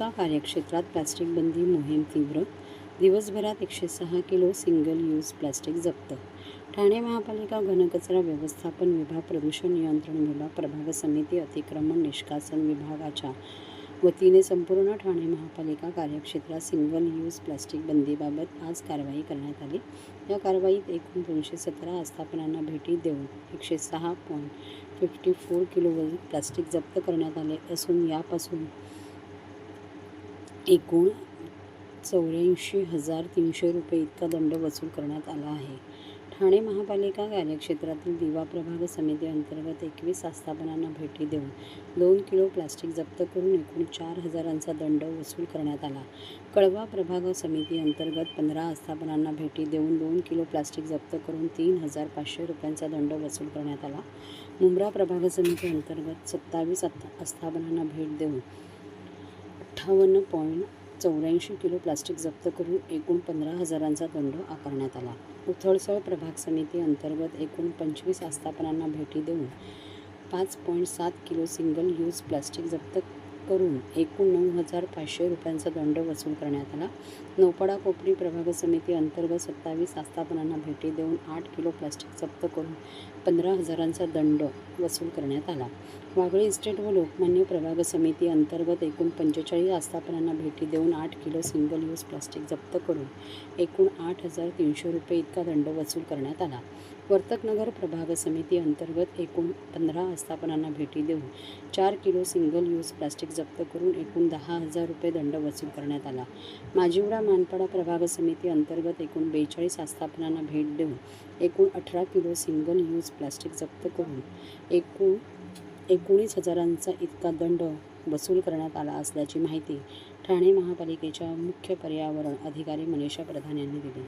महापालिका कार्यक्षेत्रात प्लास्टिक बंदी मोहीम तीव्र. दिवसभरात 106 किलो सिंगल यूज प्लास्टिक जप्त. ठाणे महापालिका घनकचरा व्यवस्थापन विभाग, प्रदूषण नियंत्रण विभाग, प्रभाग समिती, अतिक्रमण निष्कासन विभागाच्या वतीने संपूर्ण ठाणे महापालिका कार्यक्षेत्रात सिंगल यूज प्लास्टिक बंदीबाबत आज कारवाई करण्यात आली. या कारवाईत एकूण 217 आस्थापनांना भेटी देऊन 106.54 किलो प्लास्टिक जप्त करण्यात आले असून यापासून एकूण 84,300 रुपये इतका दंड वसूल करण्यात आला आहे. ठाणे महापालिका कार्यक्षेत्रातील दिवा प्रभाग समिती अंतर्गत 21 आस्थापनांना भेटी देऊन 2 किलो प्लास्टिक जप्त करून एकूण 4,000चा दंड वसूल करण्यात आला. कळवा प्रभाग समिती अंतर्गत 15 आस्थापनांना भेटी देऊन 2 किलो प्लास्टिक जप्त करून 3,500 रुपयांचा दंड वसूल करण्यात आला. मुंब्रा प्रभाग समिती अंतर्गत 27 आस्थापनांना भेट देऊन 58.84 किलो प्लास्टिक जप्त करून एकूण 15,000चा दंड आकारण्यात आला. उथळसळ प्रभाग समिती अंतर्गत एकूण 25 आस्थापनांना भेटी देऊन 5.7 किलो सिंगल यूज प्लास्टिक जप्त करून एकूण 9,500 रुपयांचा दंड वसूल करण्यात आला. नौपाडा कोपरी प्रभाग समिती अंतर्गत 27 आस्थापनांना भेटी देऊन 8 किलो प्लास्टिक जप्त करून 15,000चा दंड वसूल करण्यात आला. वागळे इस्टेट व लोकमान्य प्रभाग समिती अंतर्गत एकूण 45 आस्थापनांना भेटी देऊन 8 किलो सिंगल यूज प्लास्टिक जप्त करून एकूण 8,300 रुपये इतका दंड वसूल करण्यात आला. वर्तकनगर प्रभाग समिती अंतर्गत एकूण 15 आस्थापनांना भेटी देऊन 4 किलो सिंगल यूज प्लास्टिक जप्त करून एकूण 10,000 रुपये दंड वसूल करण्यात आला. माजिवडा मानपाडा प्रभाग समिती अंतर्गत एकूण 42 आस्थापनांना भेट देऊन एकूण 18 किलो सिंगल यूज प्लास्टिक जप्त करून एकूण 19,000चा इतका दंड वसूल करण्यात आला असल्याची माहिती ठाणे महापालिकेच्या मुख्य पर्यावरण अधिकारी मनीषा प्रधान यांनी दिली.